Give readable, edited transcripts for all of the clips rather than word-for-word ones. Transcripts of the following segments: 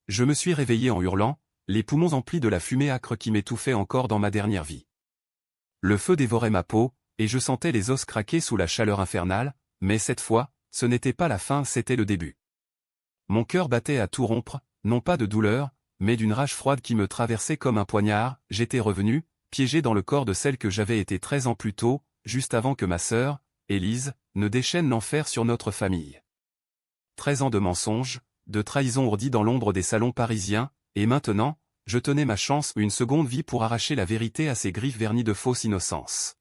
Je me suis réveillé en hurlant, les poumons emplis de la fumée âcre qui m'étouffait encore dans ma dernière vie. Le feu dévorait ma peau, et je sentais les os craquer sous la chaleur infernale, mais cette fois, ce n'était pas la fin, c'était le début. Mon cœur battait à tout rompre, non pas de douleur, mais d'une rage froide qui me traversait comme un poignard. J'étais revenu, piégé dans le corps de celle que j'avais été 13 ans plus tôt, juste avant que ma sœur, Élise, ne déchaîne l'enfer sur notre famille. 13 ans de mensonges, de trahisons ourdies dans l'ombre des salons parisiens, et maintenant, je tenais ma chance, une seconde vie pour arracher la vérité à ces griffes vernies de fausse innocence.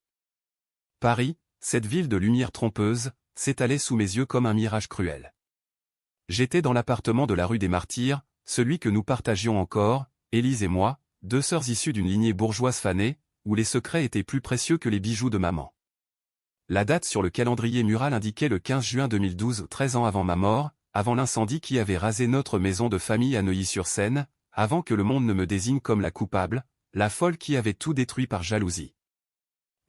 Paris, cette ville de lumière trompeuse, s'étalait sous mes yeux comme un mirage cruel. J'étais dans l'appartement de la rue des Martyrs, celui que nous partagions encore, Élise et moi, deux sœurs issues d'une lignée bourgeoise fanée, où les secrets étaient plus précieux que les bijoux de maman. La date sur le calendrier mural indiquait le 15 juin 2012, 13 ans avant ma mort, avant l'incendie qui avait rasé notre maison de famille à Neuilly-sur-Seine, avant que le monde ne me désigne comme la coupable, la folle qui avait tout détruit par jalousie.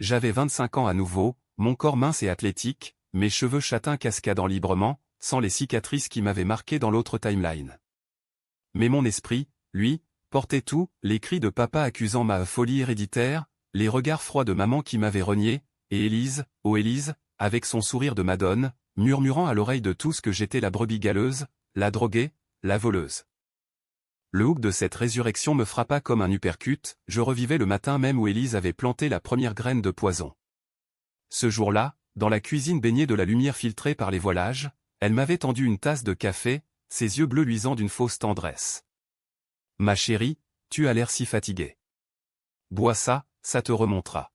J'avais 25 ans à nouveau, mon corps mince et athlétique, mes cheveux châtains cascadant librement, sans les cicatrices qui m'avaient marqué dans l'autre timeline. Mais mon esprit, lui, portait tout, les cris de papa accusant ma folie héréditaire, les regards froids de maman qui m'avait renié, et Élise, oh Élise, avec son sourire de madone, murmurant à l'oreille de tous que j'étais la brebis galeuse, la droguée, la voleuse. Le hook de cette résurrection me frappa comme un uppercut, je revivais le matin même où Élise avait planté la première graine de poison. Ce jour-là, dans la cuisine baignée de la lumière filtrée par les voilages, elle m'avait tendu une tasse de café, ses yeux bleus luisant d'une fausse tendresse. « Ma chérie, tu as l'air si fatiguée. Bois ça, ça te remontera. »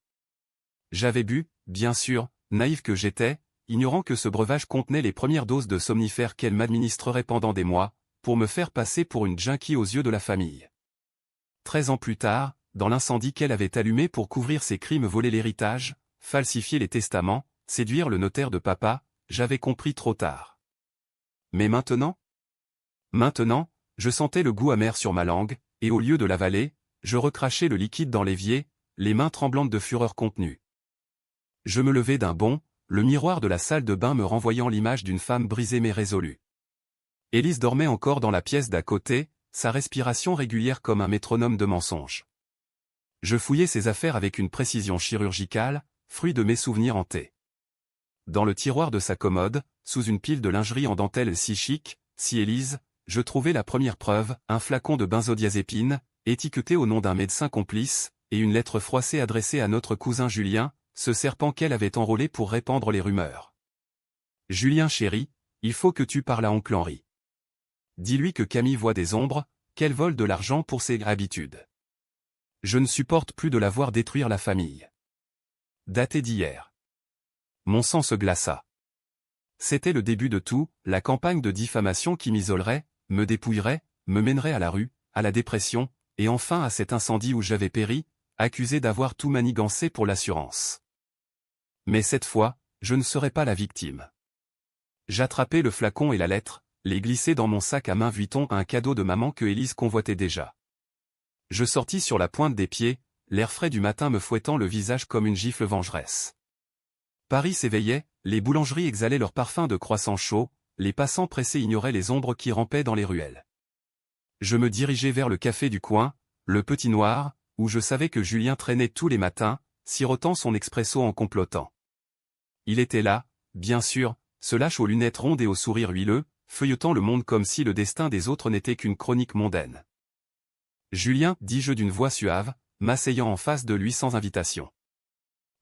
J'avais bu, bien sûr, naïf que j'étais, ignorant que ce breuvage contenait les premières doses de somnifères qu'elle m'administrerait pendant des mois, pour me faire passer pour une junkie aux yeux de la famille. 13 ans plus tard, dans l'incendie qu'elle avait allumé pour couvrir ses crimes, voler l'héritage, falsifier les testaments, séduire le notaire de papa, j'avais compris trop tard. Mais maintenant, je sentais le goût amer sur ma langue, et au lieu de l'avaler, je recrachais le liquide dans l'évier, les mains tremblantes de fureur contenue. Je me levai d'un bond, le miroir de la salle de bain me renvoyant l'image d'une femme brisée mais résolue. Élise dormait encore dans la pièce d'à côté, sa respiration régulière comme un métronome de mensonges. Je fouillais ses affaires avec une précision chirurgicale, fruit de mes souvenirs hantés. Dans le tiroir de sa commode, sous une pile de lingerie en dentelle si chic, si Élise, je trouvais la première preuve, un flacon de benzodiazépine, étiqueté au nom d'un médecin complice, et une lettre froissée adressée à notre cousin Julien, ce serpent qu'elle avait enrôlé pour répandre les rumeurs. « Julien chéri, il faut que tu parles à oncle Henri. Dis-lui que Camille voit des ombres, qu'elle vole de l'argent pour ses habitudes. Je ne supporte plus de la voir détruire la famille. » Daté d'hier. Mon sang se glaça. C'était le début de tout, la campagne de diffamation qui m'isolerait, me dépouillerait, me mènerait à la rue, à la dépression, et enfin à cet incendie où j'avais péri, accusé d'avoir tout manigancé pour l'assurance. Mais cette fois, je ne serais pas la victime. J'attrapai le flacon et la lettre, les glissai dans mon sac à main Vuitton, un cadeau de maman que Élise convoitait déjà. Je sortis sur la pointe des pieds, l'air frais du matin me fouettant le visage comme une gifle vengeresse. Paris s'éveillait, les boulangeries exhalaient leur parfum de croissants chauds, les passants pressés ignoraient les ombres qui rampaient dans les ruelles. Je me dirigeai vers le café du coin, le Petit Noir, où je savais que Julien traînait tous les matins, sirotant son expresso en complotant. Il était là, bien sûr, ce lâche aux lunettes rondes et au sourire huileux, feuilletant le monde comme si le destin des autres n'était qu'une chronique mondaine. Julien, dis-je d'une voix suave, m'asseyant en face de lui sans invitation.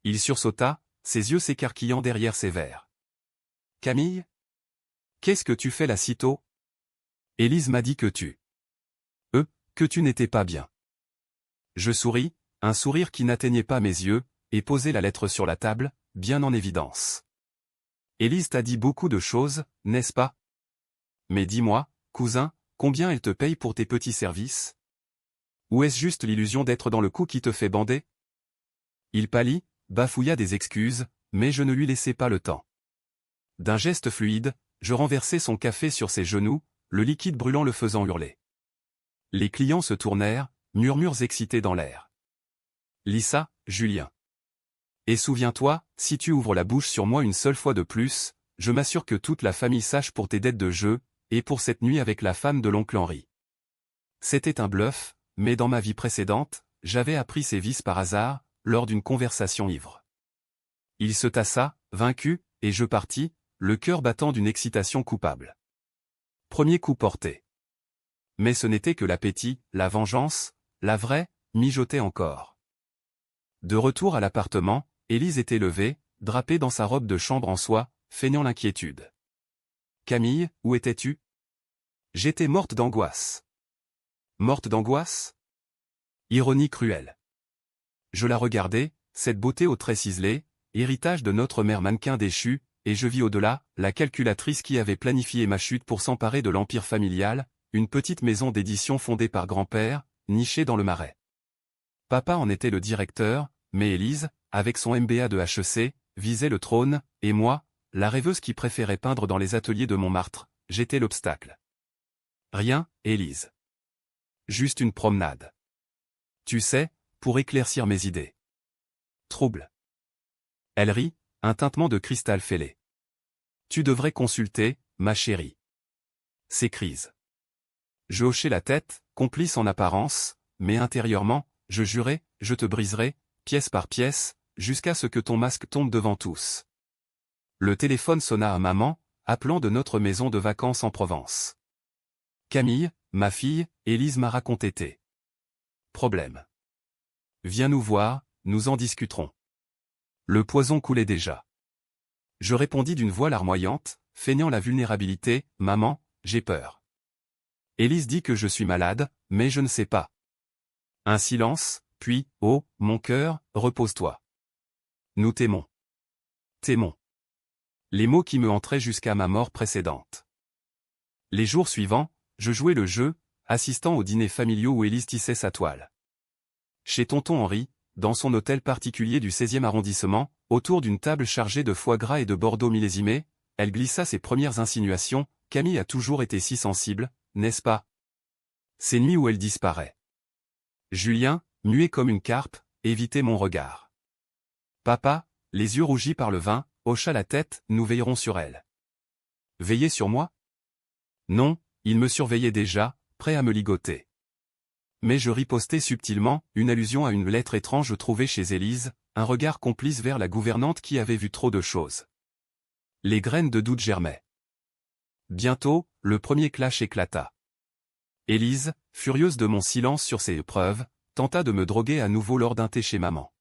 Il sursauta, ses yeux s'écarquillant derrière ses verres. « Camille ? Qu'est-ce que tu fais là si tôt ? Élise m'a dit que tu n'étais pas bien. » Je souris, un sourire qui n'atteignait pas mes yeux, et posai la lettre sur la table, bien en évidence. « Élise t'a dit beaucoup de choses, n'est-ce pas ? Mais dis-moi, cousin, combien elle te paye pour tes petits services ? Ou est-ce juste l'illusion d'être dans le coup qui te fait bander ? » Il pâlit, bafouilla des excuses, mais je ne lui laissai pas le temps. D'un geste fluide, je renversai son café sur ses genoux, le liquide brûlant le faisant hurler. Les clients se tournèrent, murmures excités dans l'air. « Lis ça, Julien. Et souviens-toi, si tu ouvres la bouche sur moi une seule fois de plus, je m'assure que toute la famille sache pour tes dettes de jeu, et pour cette nuit avec la femme de l'oncle Henri. » C'était un bluff, mais dans ma vie précédente, j'avais appris ces vices par hasard, lors d'une conversation ivre. Il se tassa, vaincu, et je partis, le cœur battant d'une excitation coupable. Premier coup porté. Mais ce n'était que l'appétit, la vengeance, la vraie, mijotait encore. De retour à l'appartement, Élise était levée, drapée dans sa robe de chambre en soie, feignant l'inquiétude. « Camille, où étais-tu » J'étais morte d'angoisse. Morte d'angoisse ? Ironie cruelle. Je la regardais, cette beauté aux traits ciselés, héritage de notre mère mannequin déchu, et je vis au-delà, la calculatrice qui avait planifié ma chute pour s'emparer de l'empire familial, une petite maison d'édition fondée par grand-père, nichée dans le marais. Papa en était le directeur, mais Élise, avec son MBA de HEC, visait le trône, et moi, la rêveuse qui préférait peindre dans les ateliers de Montmartre, j'étais l'obstacle. Rien, Élise. Juste une promenade. Tu sais, pour éclaircir mes idées. Trouble. Elle rit, un tintement de cristal fêlé. Tu devrais consulter, ma chérie. C'est crise. Je hochai la tête, complice en apparence, mais intérieurement, je jurais, je te briserai, pièce par pièce, jusqu'à ce que ton masque tombe devant tous. Le téléphone sonna à maman, appelant de notre maison de vacances en Provence. Camille, ma fille, Élise m'a raconté tes problèmes. Viens nous voir, nous en discuterons. Le poison coulait déjà. Je répondis d'une voix larmoyante, feignant la vulnérabilité, « Maman, j'ai peur. » Élise dit que je suis malade, mais je ne sais pas. Un silence, puis, « Oh, mon cœur, repose-toi. Nous t'aimons. T'aimons. » Les mots qui me entraient jusqu'à ma mort précédente. Les jours suivants, je jouais le jeu, assistant aux dîners familiaux où Élise tissait sa toile. Chez tonton Henri, dans son hôtel particulier du 16e arrondissement, autour d'une table chargée de foie gras et de Bordeaux millésimés, elle glissa ses premières insinuations. « Camille a toujours été si sensible, n'est-ce pas ?» Ces nuits où elle disparaît. Julien, muet comme une carpe, évitait mon regard. Papa, les yeux rougis par le vin, hocha la tête. « Nous veillerons sur elle. » Veiller sur moi ? Non, il me surveillait déjà, prêt à me ligoter. Mais je ripostai subtilement, une allusion à une lettre étrange trouvée chez Élise, un regard complice vers la gouvernante qui avait vu trop de choses. Les graines de doute germaient. Bientôt, le premier clash éclata. Élise, furieuse de mon silence sur ces épreuves, tenta de me droguer à nouveau lors d'un thé chez maman.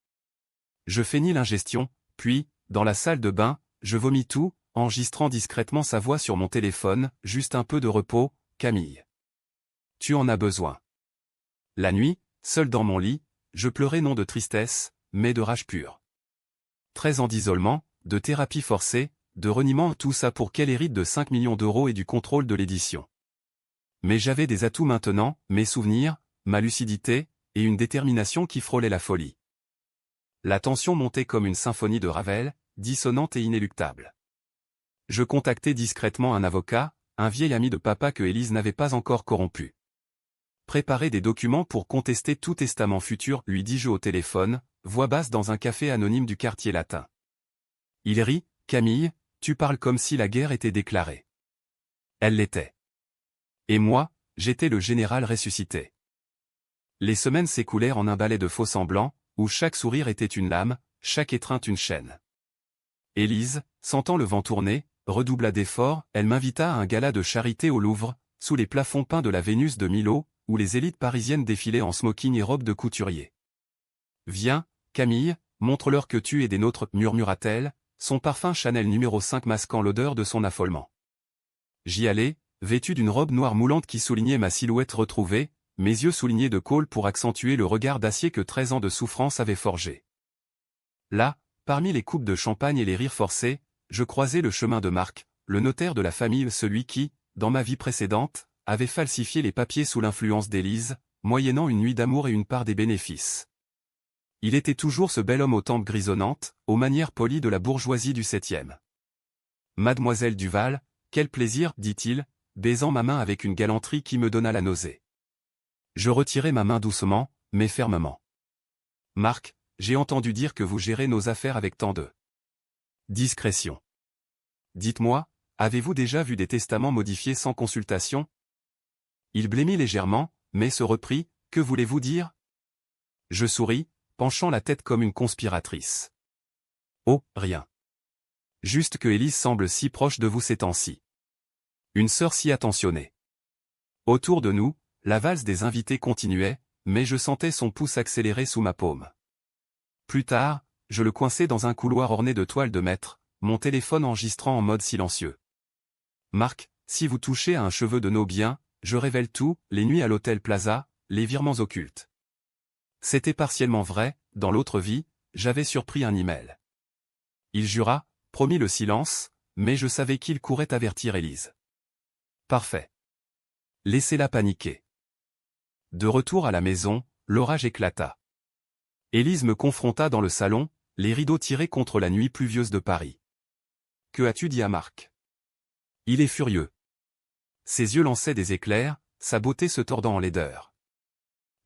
Je feignis l'ingestion, puis, dans la salle de bain, je vomis tout, enregistrant discrètement sa voix sur mon téléphone. « Juste un peu de repos, Camille. Tu en as besoin. » La nuit, seul dans mon lit, je pleurais non de tristesse, mais de rage pure. 13 ans d'isolement, de thérapie forcée, de reniement, tout ça pour qu'elle hérite de 5 millions d'euros et du contrôle de l'édition. Mais j'avais des atouts maintenant, mes souvenirs, ma lucidité, et une détermination qui frôlait la folie. La tension montait comme une symphonie de Ravel, dissonante et inéluctable. Je contactai discrètement un avocat, un vieil ami de papa que Élise n'avait pas encore corrompu. Préparer des documents pour contester tout testament futur, lui dis-je au téléphone, voix basse dans un café anonyme du quartier latin. Il rit. « Camille, tu parles comme si la guerre était déclarée. » Elle l'était. Et moi, j'étais le général ressuscité. Les semaines s'écoulèrent en un ballet de faux-semblants, où chaque sourire était une lame, chaque étreinte une chaîne. Élise, sentant le vent tourner, redoubla d'efforts. Elle m'invita à un gala de charité au Louvre, sous les plafonds peints de la Vénus de Milo, où les élites parisiennes défilaient en smoking et robes de couturier. « Viens, Camille, montre-leur que tu es des nôtres, » murmura-t-elle, son parfum Chanel numéro 5 masquant l'odeur de son affolement. J'y allai, vêtu d'une robe noire moulante qui soulignait ma silhouette retrouvée, mes yeux soulignés de colle pour accentuer le regard d'acier que 13 ans de souffrance avaient forgé. Là, parmi les coupes de champagne et les rires forcés, je croisai le chemin de Marc, le notaire de la famille, celui qui, dans ma vie précédente, avait falsifié les papiers sous l'influence d'Élise, moyennant une nuit d'amour et une part des bénéfices. Il était toujours ce bel homme aux tempes grisonnantes, aux manières polies de la bourgeoisie du 7e. « Mademoiselle Duval, quel plaisir, dit-il, baisant ma main avec une galanterie qui me donna la nausée. Je retirai ma main doucement, mais fermement. « Marc, j'ai entendu dire que vous gérez nos affaires avec tant de discrétion. Dites-moi, avez-vous déjà vu des testaments modifiés sans consultation ?» Il blêmit légèrement, mais se reprit, « Que voulez-vous dire ?» Je souris, penchant la tête comme une conspiratrice. « Oh, rien. Juste que Élise semble si proche de vous ces temps-ci. Une sœur si attentionnée. » Autour de nous, la valse des invités continuait, mais je sentais son pouce accélérer sous ma paume. Plus tard, je le coinçai dans un couloir orné de toiles de maître, mon téléphone enregistrant en mode silencieux. « Marc, si vous touchez à un cheveu de nos biens, je révèle tout, les nuits à l'hôtel Plaza, les virements occultes. » C'était partiellement vrai, dans l'autre vie, j'avais surpris un email. Il jura, promit le silence, mais je savais qu'il courait avertir Élise. Parfait. Laissez-la paniquer. De retour à la maison, l'orage éclata. Élise me confronta dans le salon, les rideaux tirés contre la nuit pluvieuse de Paris. « Que as-tu dit à Marc ?» Il est furieux. Ses yeux lançaient des éclairs, sa beauté se tordant en laideur.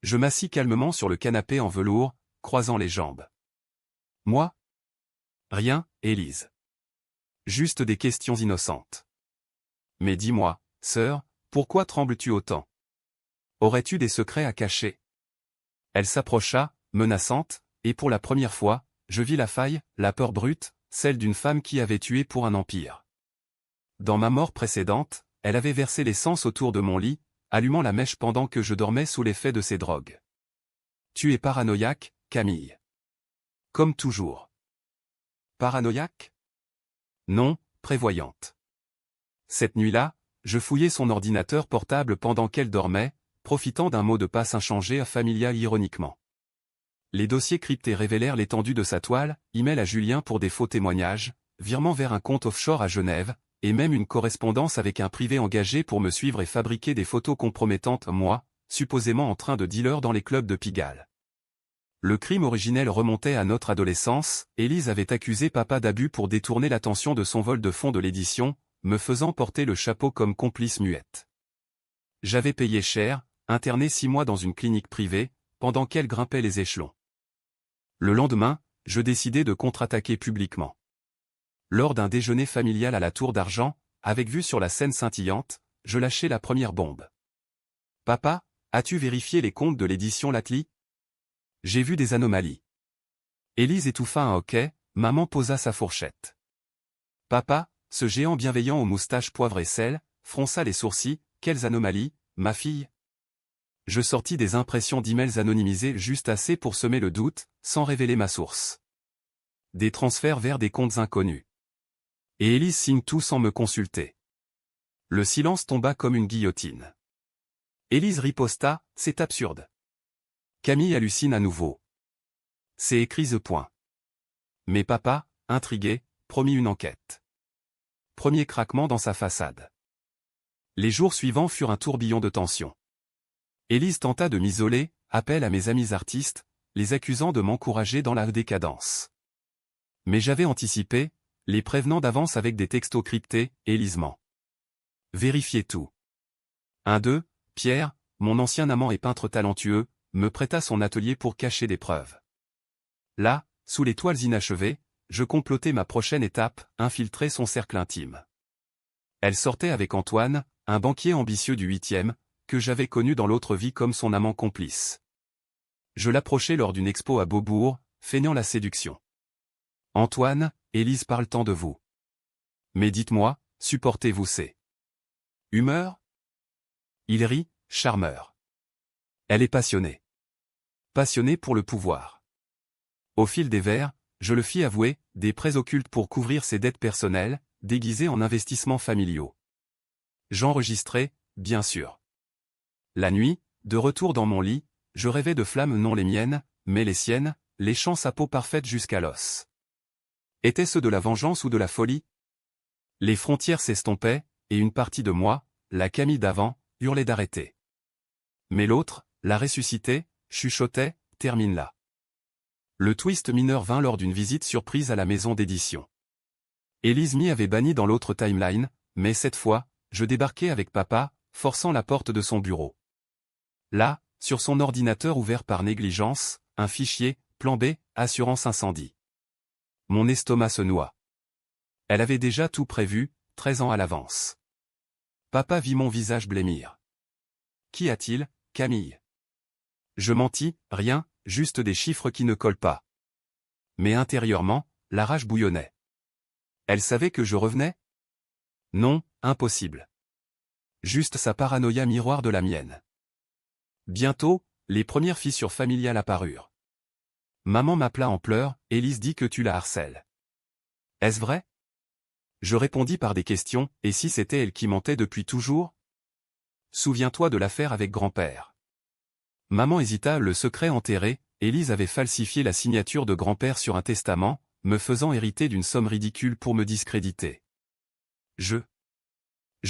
Je m'assis calmement sur le canapé en velours, croisant les jambes. Moi ? Rien, Élise. Juste des questions innocentes. Mais dis-moi, sœur, pourquoi trembles-tu autant ? Aurais-tu des secrets à cacher ? Elle s'approcha, menaçante, et pour la première fois, je vis la faille, la peur brute, celle d'une femme qui avait tué pour un empire. Dans ma mort précédente, elle avait versé l'essence autour de mon lit, allumant la mèche pendant que je dormais sous l'effet de ses drogues. Tu es paranoïaque, Camille. Comme toujours. Paranoïaque ? Non, prévoyante. Cette nuit-là, je fouillais son ordinateur portable pendant qu'elle dormait, profitant d'un mot de passe inchangé familial ironiquement. Les dossiers cryptés révélèrent l'étendue de sa toile, email à Julien pour des faux témoignages, virement vers un compte offshore à Genève, et même une correspondance avec un privé engagé pour me suivre et fabriquer des photos compromettantes, moi, supposément en train de dealer dans les clubs de Pigalle. Le crime originel remontait à notre adolescence, Élise avait accusé papa d'abus pour détourner l'attention de son vol de fonds de l'édition, me faisant porter le chapeau comme complice muette. J'avais payé cher, interné 6 mois dans une clinique privée, pendant qu'elle grimpait les échelons. Le lendemain, je décidai de contre-attaquer publiquement. Lors d'un déjeuner familial à la Tour d'Argent, avec vue sur la Seine scintillante, je lâchai la première bombe. « Papa, as-tu vérifié les comptes de l'édition Lately ? J'ai vu des anomalies. » Élise étouffa un hoquet, maman posa sa fourchette. Papa, ce géant bienveillant aux moustaches poivre et sel, fronça les sourcils, « Quelles anomalies, ma fille ?» Je sortis des impressions d'emails anonymisés juste assez pour semer le doute, sans révéler ma source. Des transferts vers des comptes inconnus. Et Élise signe tout sans me consulter. Le silence tomba comme une guillotine. Élise riposta, « C'est absurde. » Camille hallucine à nouveau. C'est écrit The Point. Mais papa, intrigué, promit une enquête. Premier craquement dans sa façade. Les jours suivants furent un tourbillon de tension. Élise tenta de m'isoler, appel à mes amis artistes, les accusant de m'encourager dans la décadence. Mais j'avais anticipé, les prévenant d'avance avec des textos cryptés, Élise ment. Vérifiez tout. 1-2, Pierre, mon ancien amant et peintre talentueux, me prêta son atelier pour cacher des preuves. Là, sous les toiles inachevées, je complotais ma prochaine étape, infiltrer son cercle intime. Elle sortait avec Antoine, un banquier ambitieux du 8e, que j'avais connu dans l'autre vie comme son amant complice. Je l'approchai lors d'une expo à Beaubourg, feignant la séduction. Antoine, Élise parle tant de vous. Mais dites-moi, supportez-vous ces humeurs ? Il rit, charmeur. Elle est passionnée. Passionnée pour le pouvoir. Au fil des vers, je le fis avouer, des prêts occultes pour couvrir ses dettes personnelles, déguisés en investissements familiaux. J'enregistrai, bien sûr. La nuit, de retour dans mon lit, je rêvais de flammes non les miennes, mais les siennes, léchant sa peau parfaite jusqu'à l'os. Était-ce de la vengeance ou de la folie ? Les frontières s'estompaient, et une partie de moi, la Camille d'avant, hurlait d'arrêter. Mais l'autre, la ressuscité, chuchotait, termine là. Le twist mineur vint lors d'une visite surprise à la maison d'édition. Élise m'y avait banni dans l'autre timeline, mais cette fois, je débarquai avec papa, forçant la porte de son bureau. Là, sur son ordinateur ouvert par négligence, un fichier, plan B, assurance incendie. Mon estomac se noua. Elle avait déjà tout prévu, 13 ans à l'avance. Papa vit mon visage blêmir. Qu'y a-t-il ? Camille. Je mentis, rien, juste des chiffres qui ne collent pas. Mais intérieurement, la rage bouillonnait. Elle savait que je revenais? Non, impossible. Juste sa paranoïa miroir de la mienne. Bientôt, les premières fissures familiales apparurent. Maman m'appela en pleurs, Élise dit que tu la harcèles. Est-ce vrai? Je répondis par des questions, et si c'était elle qui mentait depuis toujours? Souviens-toi de l'affaire avec grand-père. Maman hésita, le secret enterré, Élise avait falsifié la signature de grand-père sur un testament, me faisant hériter d'une somme ridicule pour me discréditer. Je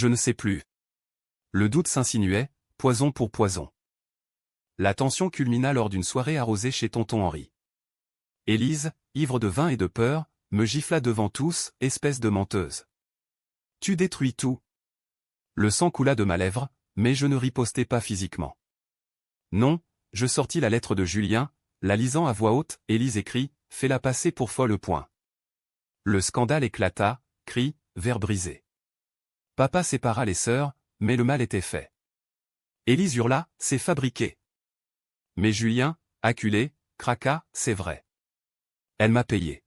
ne sais plus. Le doute s'insinuait, poison pour poison. La tension culmina lors d'une soirée arrosée chez tonton Henri. Élise, ivre de vin et de peur, me gifla devant tous, espèce de menteuse. Tu détruis tout. Le sang coula de ma lèvre, mais je ne ripostai pas physiquement. Non, je sortis la lettre de Julien, la lisant à voix haute, Élise écrit, fais-la passer pour folle au point. Le scandale éclata, cris, verre brisé. Papa sépara les sœurs, mais le mal était fait. Élise hurla, c'est fabriqué. Mais Julien, acculé, craqua, c'est vrai. Elle m'a payé.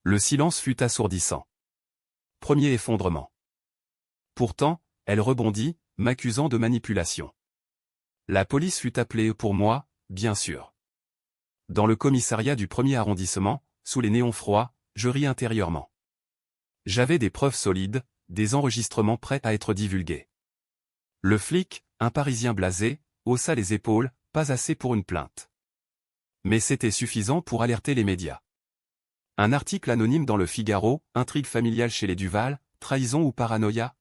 Le silence fut assourdissant. Premier effondrement. Pourtant, elle rebondit, m'accusant de manipulation. La police fut appelée pour moi, bien sûr. Dans le commissariat du 1er arrondissement, sous les néons froids, je ris intérieurement. J'avais des preuves solides, des enregistrements prêts à être divulgués. Le flic, un Parisien blasé, haussa les épaules, pas assez pour une plainte. Mais c'était suffisant pour alerter les médias. Un article anonyme dans le Figaro, intrigue familiale chez les Duval, trahison ou paranoïa?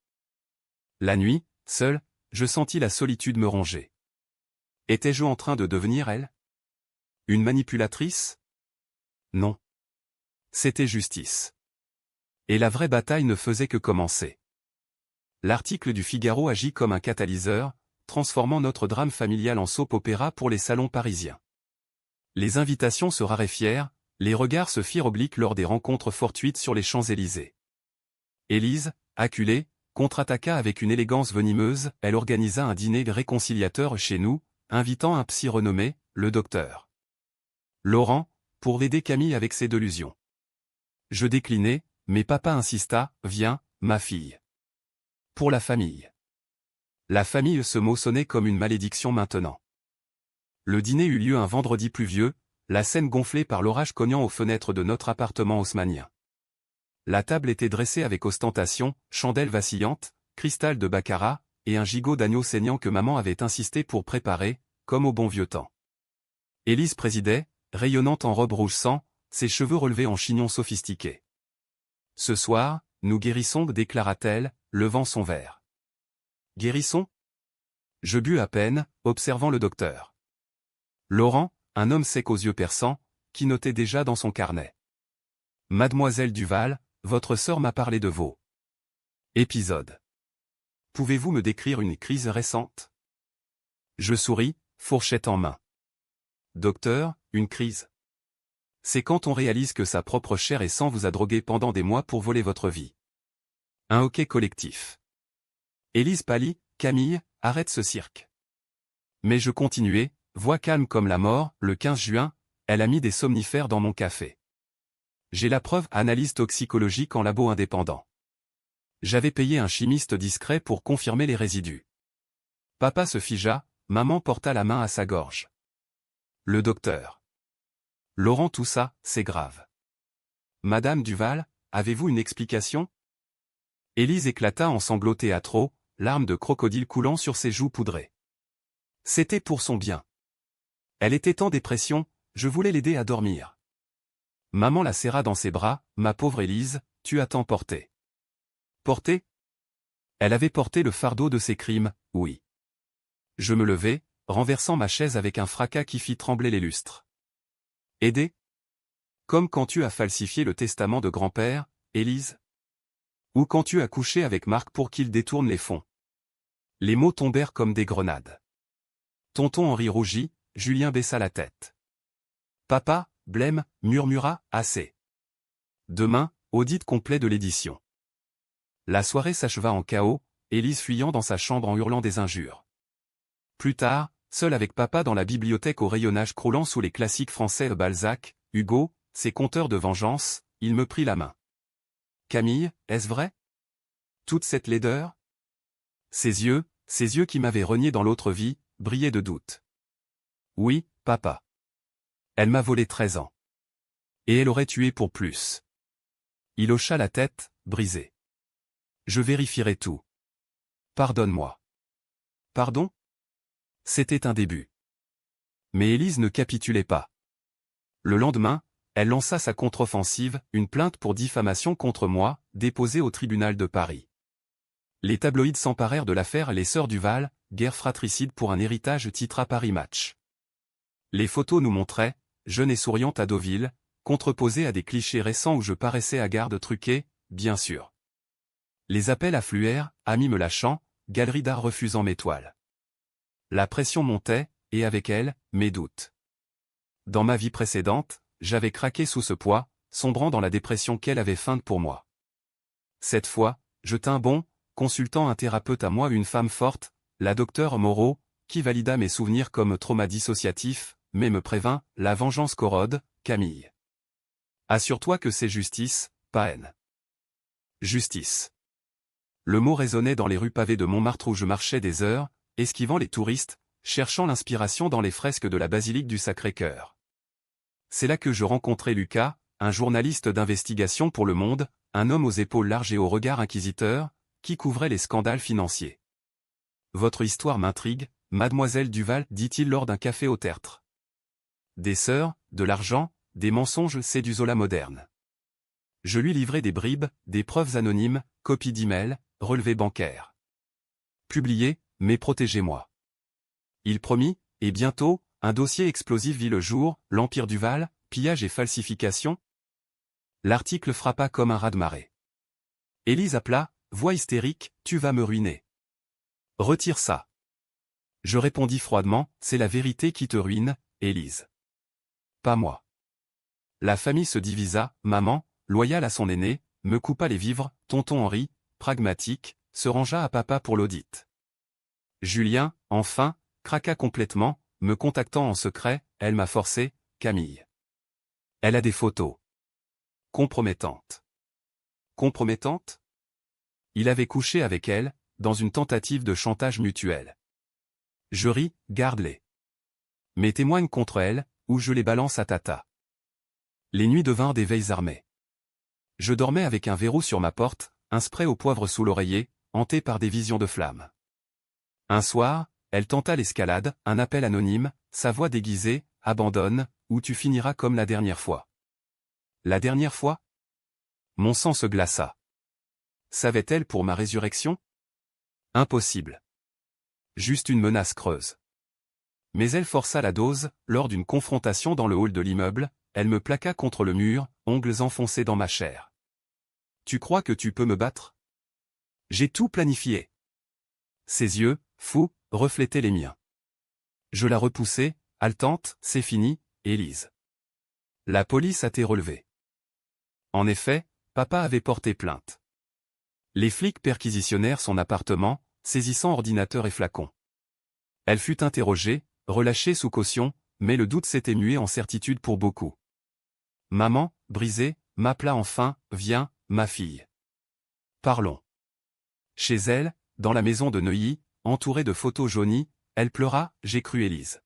La nuit, seul, je sentis la solitude me ronger. Étais-je en train de devenir elle? Une manipulatrice? Non. C'était justice. Et la vraie bataille ne faisait que commencer. L'article du Figaro agit comme un catalyseur, transformant notre drame familial en soap-opéra pour les salons parisiens. Les invitations se raréfièrent, les regards se firent obliques lors des rencontres fortuites sur les Champs-Élysées. Élise, acculée, contre-attaqua avec une élégance venimeuse, elle organisa un dîner réconciliateur chez nous, invitant un psy renommé, le docteur Laurent, pour aider Camille avec ses délusions. Je déclinai, mais papa insista, viens, ma fille. Pour la famille. La famille, ce mot sonnait comme une malédiction maintenant. Le dîner eut lieu un vendredi pluvieux, la scène gonflée par l'orage cognant aux fenêtres de notre appartement haussmannien. La table était dressée avec ostentation, chandelles vacillantes, cristal de baccarat, et un gigot d'agneau saignant que maman avait insisté pour préparer, comme au bon vieux temps. Élise présidait, rayonnante en robe rouge sang, ses cheveux relevés en chignon sophistiqué. Ce soir, nous guérissons, déclara-t-elle, levant son verre. Guérissons? Je bus à peine, observant le docteur Laurent, un homme sec aux yeux perçants, qui notait déjà dans son carnet. Mademoiselle Duval, votre sœur m'a parlé de vos épisodes. Pouvez-vous me décrire une crise récente? Je souris, fourchette en main. Docteur, une crise. C'est quand on réalise que sa propre chair et sang vous a drogué pendant des mois pour voler votre vie. Un hoquet collectif. Élise pâlit, Camille, arrête ce cirque. Mais je continuai, voix calme comme la mort, le 15 juin, elle a mis des somnifères dans mon café. J'ai la preuve, analyse toxicologique en labo indépendant. J'avais payé un chimiste discret pour confirmer les résidus. Papa se figea, maman porta la main à sa gorge. Le docteur Laurent toussa, c'est grave. Madame Duval, avez-vous une explication? Élise éclata en sanglots théâtraux, larmes de crocodile coulant sur ses joues poudrées. C'était pour son bien. Elle était en dépression, je voulais l'aider à dormir. Maman la serra dans ses bras, ma pauvre Élise, tu as tant porté. Porté? Elle avait porté le fardeau de ses crimes, oui. Je me levai, renversant ma chaise avec un fracas qui fit trembler les lustres. Aider? Comme quand tu as falsifié le testament de grand-père, Élise? Ou quand tu as couché avec Marc pour qu'il détourne les fonds? Les mots tombèrent comme des grenades. Tonton Henri rougit, Julien baissa la tête. Papa, blême, murmura, assez. Demain, audit complet de l'édition. La soirée s'acheva en chaos, Élise fuyant dans sa chambre en hurlant des injures. Plus tard, seul avec papa dans la bibliothèque au rayonnage croulant sous les classiques français de Balzac, Hugo, ces conteurs de vengeance, il me prit la main. Camille, est-ce vrai? Toute cette laideur? Ses yeux qui m'avaient renié dans l'autre vie, brillaient de doute. Oui, papa. Elle m'a volé 13 ans. Et elle aurait tué pour plus. Il hocha la tête, brisé. Je vérifierai tout. Pardonne-moi. Pardon? C'était un début. Mais Élise ne capitulait pas. Le lendemain, elle lança sa contre-offensive, une plainte pour diffamation contre moi, déposée au tribunal de Paris. Les tabloïds s'emparèrent de l'affaire Les Sœurs du Val, guerre fratricide pour un héritage titra Paris Match. Les photos nous montraient, jeune et souriante à Deauville, contreposée à des clichés récents où je paraissais hagarde truquée, bien sûr. Les appels affluèrent, amis me lâchant, galeries d'art refusant mes toiles. La pression montait, et avec elle, mes doutes. Dans ma vie précédente, j'avais craqué sous ce poids, sombrant dans la dépression qu'elle avait feinte pour moi. Cette fois, je tins bon, consultant un thérapeute à moi, une femme forte, la docteure Moreau, qui valida mes souvenirs comme trauma dissociatif, mais me prévint, la vengeance corrode, Camille. Assure-toi que c'est justice, pas haine. Justice. Le mot résonnait dans les rues pavées de Montmartre où je marchais des heures, esquivant les touristes, cherchant l'inspiration dans les fresques de la basilique du Sacré-Cœur. C'est là que je rencontrai Lucas, un journaliste d'investigation pour Le Monde, un homme aux épaules larges et au regard inquisiteur, qui couvrait les scandales financiers. Votre histoire m'intrigue, mademoiselle Duval, dit-il lors d'un café au tertre. Des sœurs, de l'argent, des mensonges, c'est du Zola moderne. Je lui livrai des bribes, des preuves anonymes, copies d'emails, relevés bancaires. Publié, mais protégez-moi. Il promit, et bientôt, un dossier explosif vit le jour, l'Empire Duval, pillage et falsification. L'article frappa comme un raz-de-marée. Élise appela, voix hystérique, tu vas me ruiner. Retire ça. Je répondis froidement, c'est la vérité qui te ruine, Élise. Pas moi. La famille se divisa, maman, loyale à son aîné, me coupa les vivres, tonton Henri, pragmatique, se rangea à papa pour l'audit. Julien, enfin, craqua complètement, me contactant en secret, elle m'a forcé, Camille. Elle a des photos. Compromettantes. Compromettantes? Il avait couché avec elle, dans une tentative de chantage mutuel. Je ris, garde-les. Mais témoigne contre elle, ou je les balance à tata. Les nuits devinrent des veilles armées. Je dormais avec un verrou sur ma porte, un spray au poivre sous l'oreiller, hanté par des visions de flammes. Un soir, elle tenta l'escalade, un appel anonyme, sa voix déguisée, abandonne, ou tu finiras comme la dernière fois. La dernière fois? Mon sang se glaça. Savait-elle pour ma résurrection? Impossible. Juste une menace creuse. Mais elle força la dose, lors d'une confrontation dans le hall de l'immeuble, elle me plaqua contre le mur, ongles enfoncés dans ma chair. Tu crois que tu peux me battre? J'ai tout planifié. Ses yeux, fous, reflétaient les miens. Je la repoussai, haletante, c'est fini, Élise. La police a été relevée. En effet, papa avait porté plainte. Les flics perquisitionnèrent son appartement, saisissant ordinateur et flacon. Elle fut interrogée, relâchée sous caution, mais le doute s'était mué en certitude pour beaucoup. Maman, brisée, m'appela enfin, viens, ma fille. Parlons. Chez elle, dans la maison de Neuilly, entourée de photos jaunies, elle pleura, j'ai cru Élise.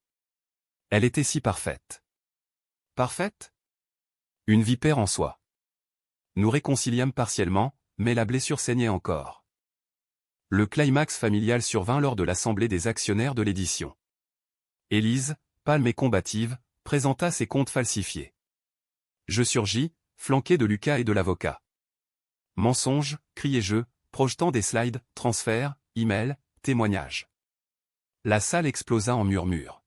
Elle était si parfaite. Parfaite? Une vipère en soi. Nous réconciliâmes partiellement, mais la blessure saignait encore. Le climax familial survint lors de l'assemblée des actionnaires de l'édition. Élise, pâle mais combative, présenta ses comptes falsifiés. Je surgis, flanqué de Lucas et de l'avocat. Mensonge, criai-je, projetant des slides, transferts, emails, témoignages. La salle explosa en murmures.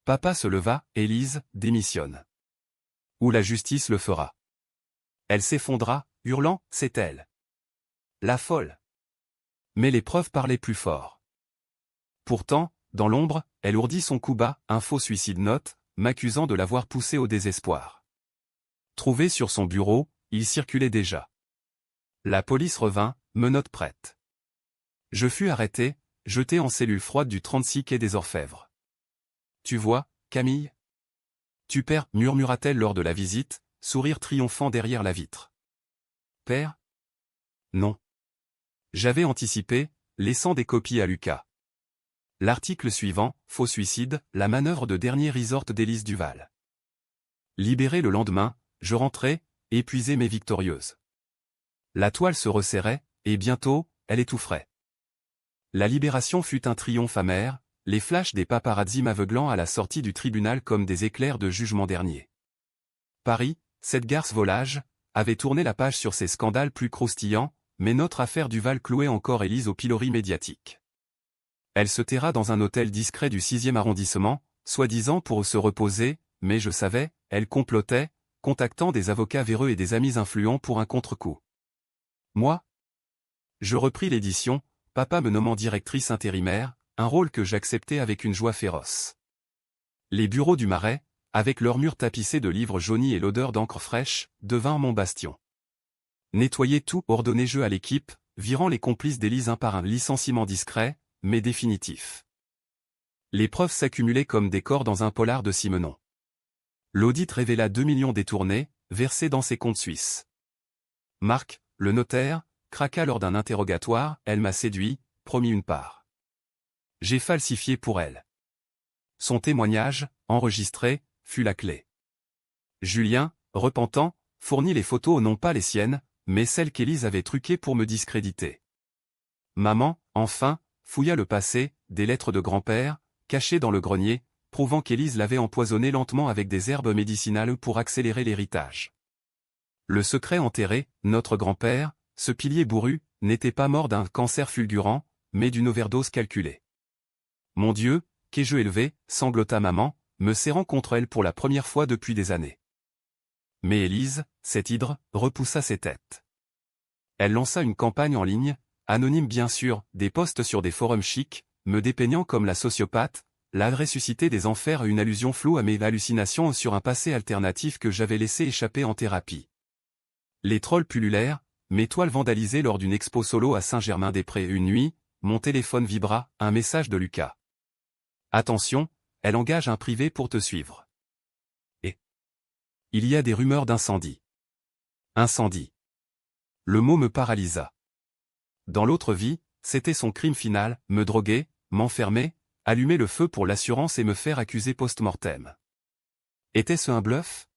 Papa se leva, Élise, démissionne. Ou la justice le fera. Elle s'effondra, hurlant, c'est elle. La folle. Mais les preuves parlaient plus fort. Pourtant, dans l'ombre, elle ourdit son coup bas, un faux suicide note, m'accusant de l'avoir poussé au désespoir. Trouvé sur son bureau, il circulait déjà. La police revint, menottes prêtes. Je fus arrêté, jeté en cellule froide du 36 quai des Orfèvres. Tu vois, Camille? Tu perds, murmura-t-elle lors de la visite, sourire triomphant derrière la vitre. Père? Non. J'avais anticipé, laissant des copies à Lucas. L'article suivant, faux suicide, la manœuvre de dernier resort d'Élise Duval. Libéré le lendemain, je rentrais, épuisée mais victorieuse. La toile se resserrait, et bientôt, elle étoufferait. La libération fut un triomphe amer, les flashs des paparazzi m'aveuglant à la sortie du tribunal comme des éclairs de jugement dernier. Paris, cette garce volage, avait tourné la page sur ces scandales plus croustillants, mais notre affaire Duval clouait encore Élise au pilori médiatique. Elle se terra dans un hôtel discret du 6e arrondissement, soi-disant pour se reposer, mais je savais, elle complotait, contactant des avocats véreux et des amis influents pour un contre-coup. Moi? Je repris l'édition, papa me nommant directrice intérimaire, un rôle que j'acceptais avec une joie féroce. Les bureaux du Marais, avec leurs murs tapissés de livres jaunis et l'odeur d'encre fraîche, devinrent mon bastion. Nettoyer tout, ordonner jeu à l'équipe, virant les complices d'Élise un par un, licenciement discret, mais définitif. Les preuves s'accumulaient comme des corps dans un polar de Simenon. L'audit révéla 2 millions détournés, versés dans ses comptes suisses. Marc, le notaire, craqua lors d'un interrogatoire, elle m'a séduit, promis une part. J'ai falsifié pour elle. Son témoignage, enregistré, fut la clé. Julien, repentant, fournit les photos non pas les siennes, mais celles qu'Élise avait truquées pour me discréditer. Maman, enfin, fouilla le passé, des lettres de grand-père, cachées dans le grenier, prouvant qu'Élise l'avait empoisonné lentement avec des herbes médicinales pour accélérer l'héritage. Le secret enterré, notre grand-père, ce pilier bourru, n'était pas mort d'un cancer fulgurant, mais d'une overdose calculée. Mon Dieu, qu'ai-je élevé, sanglota maman, me serrant contre elle pour la première fois depuis des années. Mais Élise, cette hydre, repoussa ses têtes. Elle lança une campagne en ligne, anonyme bien sûr, des posts sur des forums chics, me dépeignant comme la sociopathe, la ressuscité des enfers, une allusion floue à mes hallucinations sur un passé alternatif que j'avais laissé échapper en thérapie. Les trolls pullulèrent, mes toiles vandalisées lors d'une expo solo à Saint-Germain-des-Prés une nuit, mon téléphone vibra, un message de Lucas. Attention, elle engage un privé pour te suivre. Et il y a des rumeurs d'incendie. Incendie. Le mot me paralysa. Dans l'autre vie, c'était son crime final, me droguer, m'enfermer, allumer le feu pour l'assurance et me faire accuser post-mortem. Était-ce un bluff?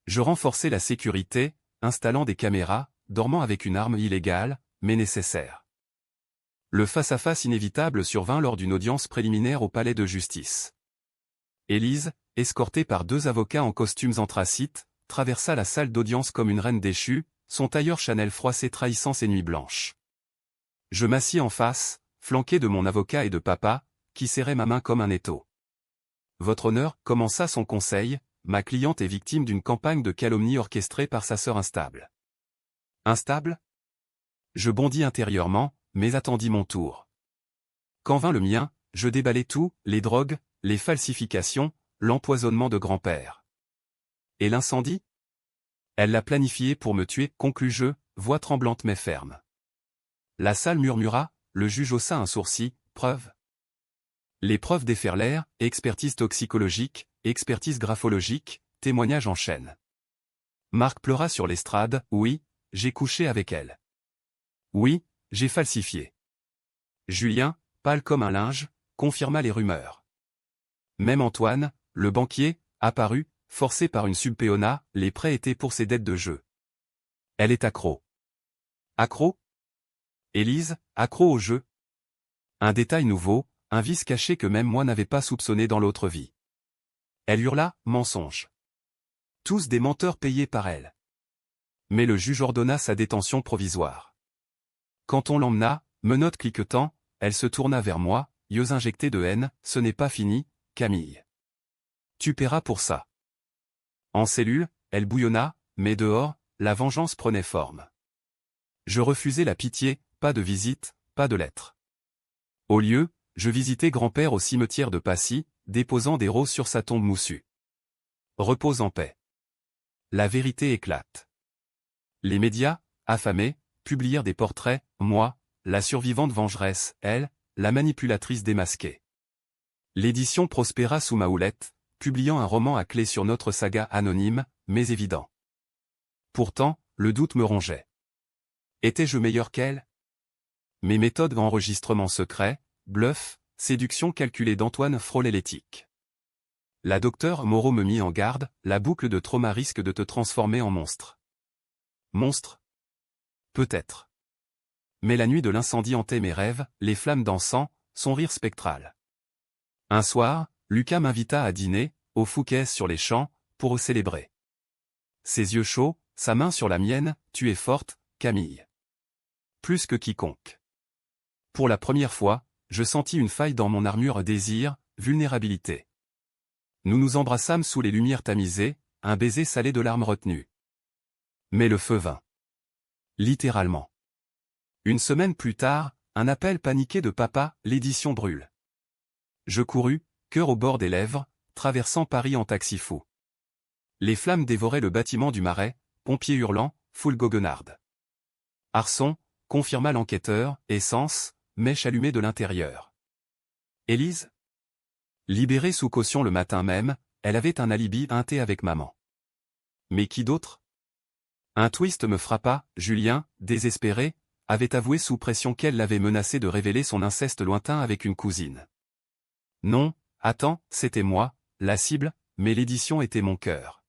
Je renforçai la sécurité, installant des caméras, dormant avec une arme illégale, mais nécessaire. Le face-à-face inévitable survint lors d'une audience préliminaire au palais de justice. Élise, escortée par 2 avocats en costumes anthracites, traversa la salle d'audience comme une reine déchue, son tailleur Chanel froissé trahissant ses nuits blanches. Je m'assis en face, flanqué de mon avocat et de papa, qui serrait ma main comme un étau. Votre honneur, commença son conseil, ma cliente est victime d'une campagne de calomnie orchestrée par sa sœur instable. Instable? Je bondis intérieurement, mais attendis mon tour. Quand vint le mien, je déballai tout, les drogues, les falsifications, l'empoisonnement de grand-père. Et l'incendie? Elle l'a planifié pour me tuer, conclus-je, voix tremblante mais ferme. La salle murmura, le juge haussa un sourcil, preuve. Les preuves déferlèrent, expertise toxicologique, expertise graphologique, témoignage en chaîne. Marc pleura sur l'estrade, oui, j'ai couché avec elle. Oui, j'ai falsifié. Julien, pâle comme un linge, confirma les rumeurs. Même Antoine, le banquier, apparut, forcé par une subpéona, les prêts étaient pour ses dettes de jeu. Elle est accro. Accro? Élise, accro au jeu. Un détail nouveau, un vice caché que même moi n'avais pas soupçonné dans l'autre vie. Elle hurla, mensonge. Tous des menteurs payés par elle. Mais le juge ordonna sa détention provisoire. Quand on l'emmena, menottes cliquetant, elle se tourna vers moi, yeux injectés de haine, ce n'est pas fini, Camille. Tu paieras pour ça. En cellule, elle bouillonna, mais dehors, la vengeance prenait forme. Je refusai la pitié, pas de visite, pas de lettre. Au lieu, je visitai grand-père au cimetière de Passy, déposant des roses sur sa tombe moussue. Repose en paix. La vérité éclate. Les médias, affamés, publièrent des portraits, moi, la survivante vengeresse, elle, la manipulatrice démasquée. L'édition prospéra sous ma houlette, publiant un roman à clé sur notre saga anonyme, mais évident. Pourtant, le doute me rongeait. Étais-je meilleur qu'elle? Mes méthodes d'enregistrement secret, bluff, séduction calculée d'Antoine frôlaient l'éthique. La docteure Moreau me mit en garde, la boucle de trauma risque de te transformer en monstre. Monstre? Peut-être. Mais la nuit de l'incendie hantait mes rêves, les flammes dansant, son rire spectral. Un soir, Lucas m'invita à dîner, au Fouquet's sur les champs, pour le célébrer. Ses yeux chauds, sa main sur la mienne, tu es forte, Camille. Plus que quiconque. Pour la première fois, je sentis une faille dans mon armure désir, vulnérabilité. Nous nous embrassâmes sous les lumières tamisées, un baiser salé de larmes retenues. Mais le feu vint. Littéralement. Une semaine plus tard, un appel paniqué de papa, l'édition brûle. Je courus, cœur au bord des lèvres, traversant Paris en taxi fou. Les flammes dévoraient le bâtiment du Marais, pompiers hurlants, foule goguenarde. Arçon, confirma l'enquêteur, essence, mèche allumée de l'intérieur. Élise? Libérée sous caution le matin même, elle avait un alibi teinté avec maman. Mais qui d'autre? Un twist me frappa, Julien, désespéré, avait avoué sous pression qu'elle l'avait menacé de révéler son inceste lointain avec une cousine. Non, attends, c'était moi, la cible, mais l'édition était mon cœur.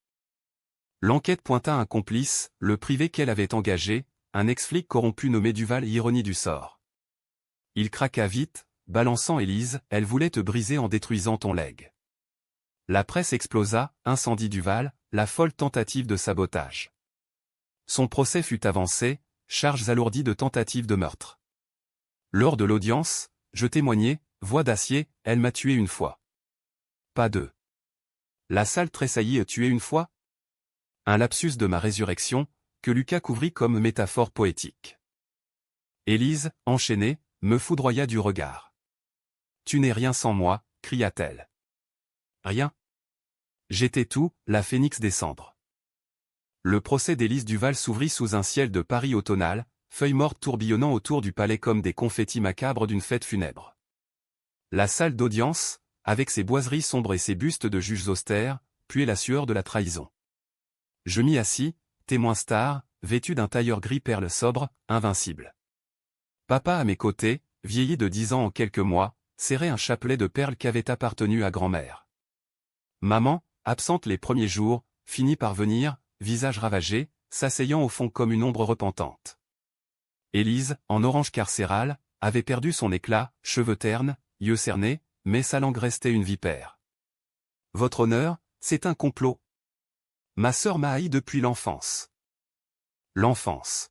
L'enquête pointa un complice, le privé qu'elle avait engagé, un ex-flic corrompu nommé Duval, ironie du sort. Il craqua vite, balançant Élise, elle voulait te briser en détruisant ton legs. La presse explosa, incendie Duval, la folle tentative de sabotage. Son procès fut avancé, charges alourdies de tentative de meurtre. Lors de l'audience, je témoignai, voix d'acier, elle m'a tué une fois. Pas deux. La salle tressaillit, tué une fois? Un lapsus de ma résurrection, que Lucas couvrit comme métaphore poétique. Élise, enchaînée, me foudroya du regard. Tu n'es rien sans moi, cria-t-elle. Rien. J'étais tout, la phénix des cendres. Le procès d'Élise Duval s'ouvrit sous un ciel de Paris automnal, feuilles mortes tourbillonnant autour du palais comme des confettis macabres d'une fête funèbre. La salle d'audience, avec ses boiseries sombres et ses bustes de juges austères, puait la sueur de la trahison. Je m'y assis, témoin star, vêtu d'un tailleur gris perle sobre, invincible. Papa à mes côtés, vieilli de 10 ans en quelques mois, serrait un chapelet de perles qui avait appartenu à grand-mère. Maman, absente les premiers jours, finit par venir, visage ravagé, s'asseyant au fond comme une ombre repentante. Élise, en orange carcéral, avait perdu son éclat, cheveux ternes, yeux cernés, mais sa langue restait une vipère. Votre honneur, c'est un complot. Ma sœur m'a haï depuis l'enfance. L'enfance.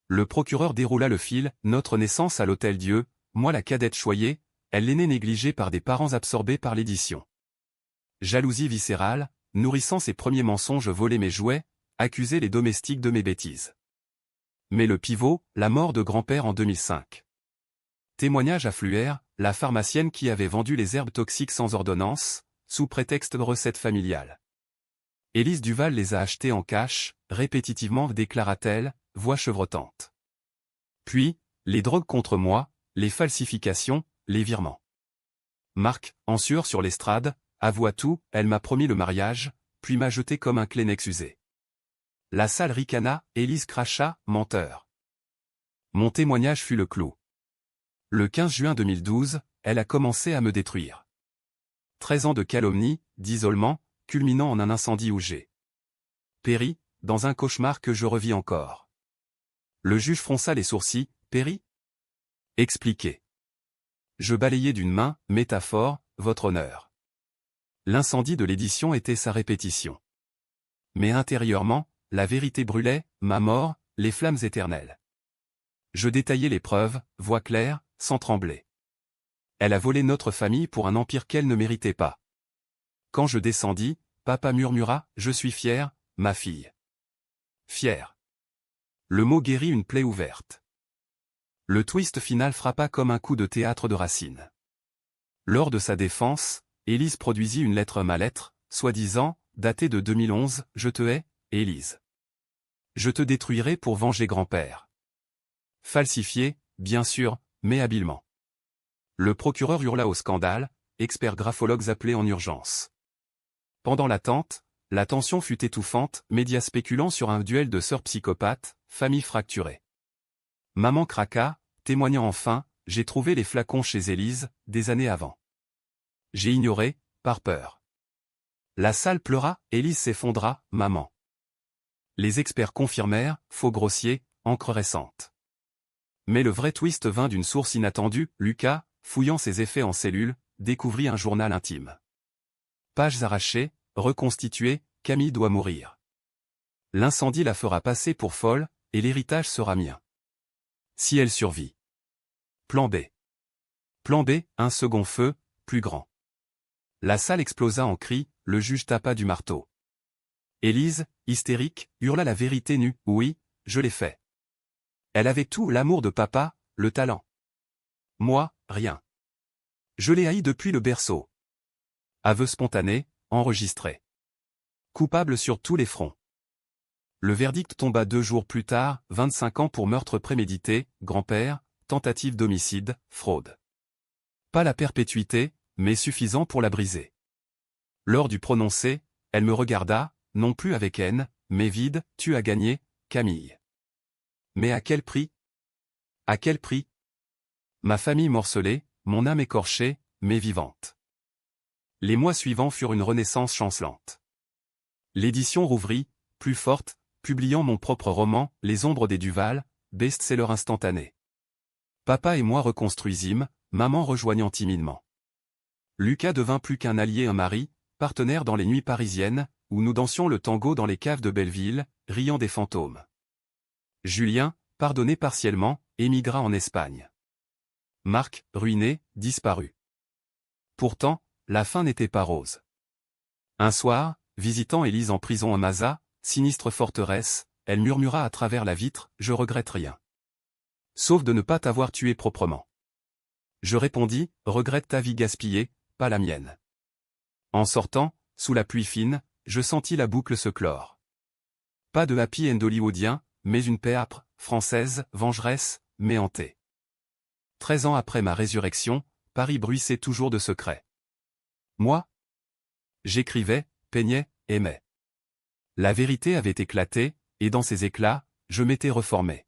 Le procureur déroula le fil, notre naissance à l'Hôtel-Dieu, moi la cadette choyée, elle l'aînée négligée par des parents absorbés par l'édition. Jalousie viscérale, nourrissant ses premiers mensonges, voler mes jouets, accuser les domestiques de mes bêtises. Mais le pivot, la mort de grand-père en 2005. Témoignage affluèrent, la pharmacienne qui avait vendu les herbes toxiques sans ordonnance, sous prétexte de recette familiale. Élise Duval les a achetées en cash, répétitivement déclara-t-elle, voix chevrotante. Puis, les drogues contre moi, les falsifications, les virements. Marc, en sueur sur l'estrade, avoua tout, elle m'a promis le mariage, puis m'a jeté comme un Kleenex usé. La salle ricana, Élise cracha, menteur. Mon témoignage fut le clou. Le 15 juin 2012, elle a commencé à me détruire. 13 ans de calomnie, d'isolement, culminant en un incendie où j'ai péri, dans un cauchemar que je revis encore. Le juge fronça les sourcils, péri? Expliquez. Je balayai d'une main, métaphore, votre honneur. L'incendie de l'édition était sa répétition. Mais intérieurement, la vérité brûlait, ma mort, les flammes éternelles. Je détaillai les preuves, voix claire, sans trembler. Elle a volé notre famille pour un empire qu'elle ne méritait pas. Quand je descendis, papa murmura, je suis fier, ma fille. Fier. Le mot guérit une plaie ouverte. Le twist final frappa comme un coup de théâtre de Racine. Lors de sa défense, Élise produisit une lettre ma lettre, soi-disant, datée de 2011, je te hais, Élise. Je te détruirai pour venger grand-père. Falsifié, bien sûr, mais habilement. Le procureur hurla au scandale, experts graphologues appelés en urgence. Pendant l'attente, la tension fut étouffante, médias spéculant sur un duel de sœurs psychopathes, famille fracturée. Maman craqua, témoignant enfin, j'ai trouvé les flacons chez Élise, des années avant. J'ai ignoré, par peur. La salle pleura, Élise s'effondra, maman. Les experts confirmèrent, faux grossier, encre récente. Mais le vrai twist vint d'une source inattendue, Lucas, fouillant ses effets en cellule, découvrit un journal intime. Pages arrachées, reconstituées, Camille doit mourir. L'incendie la fera passer pour folle, et l'héritage sera mien. Si elle survit. Plan B. Plan B, un second feu, plus grand. La salle explosa en cris, le juge tapa du marteau. Élise, hystérique, hurla la vérité nue, oui, je l'ai fait. Elle avait tout, l'amour de papa, le talent. Moi, rien. Je l'ai haï depuis le berceau. Aveu spontané, enregistré. Coupable sur tous les fronts. Le verdict tomba 2 jours plus tard, 25 ans pour meurtre prémédité, grand-père, tentative d'homicide, fraude. Pas la perpétuité, mais suffisant pour la briser. Lors du prononcé, elle me regarda, non plus avec haine, mais vide, tu as gagné, Camille. Mais à quel prix? À quel prix? Ma famille morcelée, mon âme écorchée, mais vivante. Les mois suivants furent une renaissance chancelante. L'édition rouvrit, plus forte, publiant mon propre roman, Les ombres des Duval, best-seller instantané. Papa et moi reconstruisîmes, maman rejoignant timidement. Lucas devint plus qu'un allié, un mari, partenaire dans les nuits parisiennes, où nous dansions le tango dans les caves de Belleville, riant des fantômes. Julien, pardonné partiellement, émigra en Espagne. Marc, ruiné, disparut. Pourtant, la fin n'était pas rose. Un soir, visitant Élise en prison à Mazas, sinistre forteresse, elle murmura à travers la vitre, je regrette rien. Sauf de ne pas t'avoir tué proprement. Je répondis, regrette ta vie gaspillée, pas la mienne. En sortant, sous la pluie fine, je sentis la boucle se clore. Pas de happy end hollywoodien, mais une paix âpre, française, vengeresse, mais hantée. 13 ans après ma résurrection, Paris bruissait toujours de secrets. Moi? J'écrivais, peignais, aimais. La vérité avait éclaté, et dans ces éclats, je m'étais reformé.